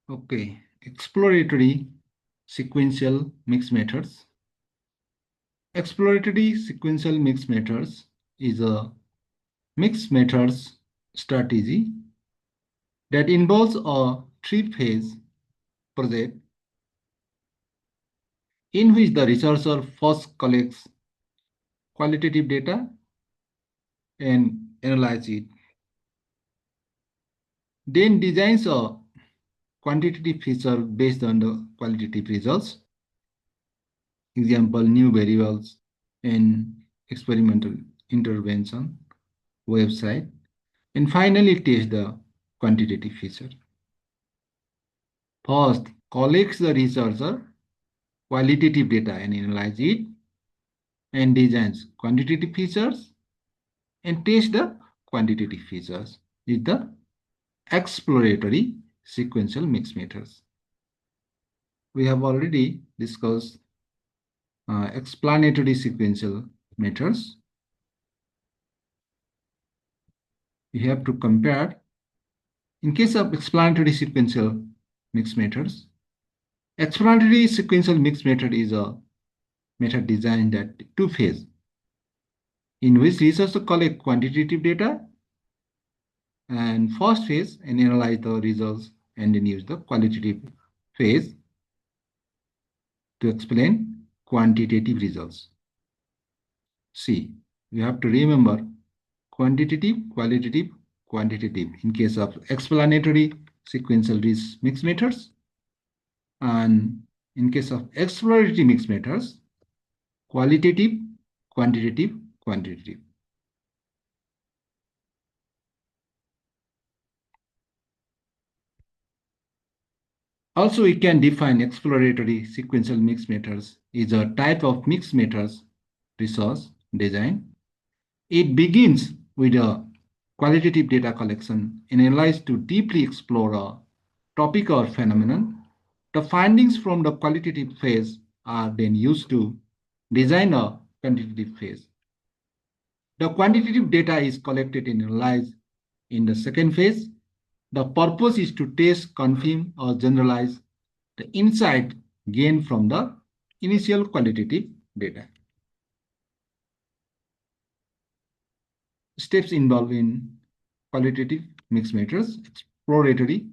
Okay, exploratory sequential mix methods. Exploratory sequential mix methods is a mixed methods strategy that involves a three-phase project in which the researcher first collects qualitative data and analyzes it, then designs a quantitative feature based on the qualitative results, example, new variables and experimental intervention, website, and finally test the quantitative feature. First, collects the researcher qualitative data and analyze it, and designs quantitative features and test the quantitative features with the exploratory sequential mix methods. We have already discussed explanatory sequential methods. We have to compare. In case of explanatory sequential mix methods, explanatory sequential mix method is a method designed at two phases, in which researchers collect quantitative data and first phase and analyze the results, and then use the qualitative phase to explain quantitative results. See, we have to remember quantitative, qualitative, quantitative in case of explanatory sequential mix methods, and in case of exploratory mix methods, qualitative, quantitative, quantitative. Also, we can define exploratory sequential mix methods is a type of mix methods research design. It begins with a qualitative data collection and analyze to deeply explore a topic or phenomenon. The findings from the qualitative phase are then used to design a quantitative phase. The quantitative data is collected and analyzed in the second phase. The purpose is to test, confirm, or generalize the insight gained from the initial qualitative data. Steps involved in qualitative mixed methods, exploratory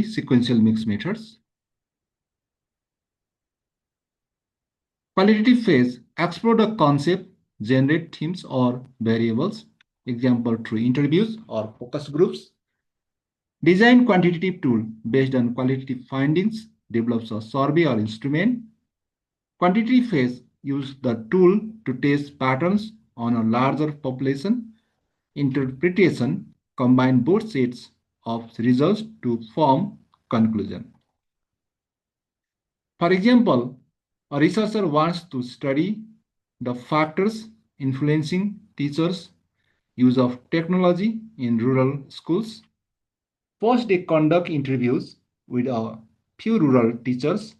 sequential mixed methods. Qualitative phase, explore the concept, generate themes or variables, example through interviews or focus groups. Design quantitative tool based on qualitative findings, develops a survey or instrument. Quantitative phase, use the tool to test patterns on a larger population. Interpretation, combine both sets of results to form conclusion. For example, a researcher wants to study the factors influencing teachers' use of technology in rural schools. First, they conduct interviews with a few rural teachers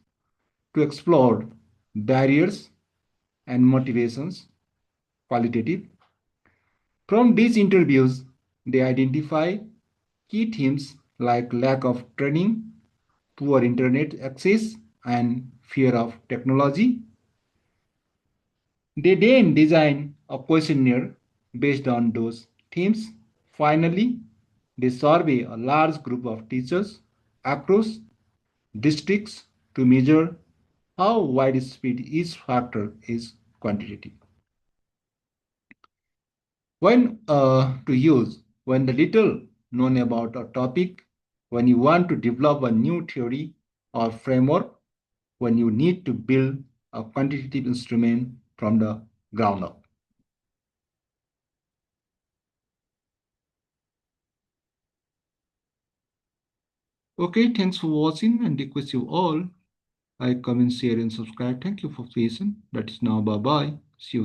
to explore barriers and motivations, qualitative. From these interviews, they identify key themes like lack of training, poor internet access, and fear of technology. They then design a questionnaire based on those themes. Finally, they survey a large group of teachers across districts to measure how widespread each factor is quantitative. When to use, when the little known about a topic, when you want to develop a new theory or framework, when you need to build a quantitative instrument from the ground up. Okay, thanks for watching and request you all like, comment, share, and subscribe. Thank you for patience. That is now bye-bye. See you.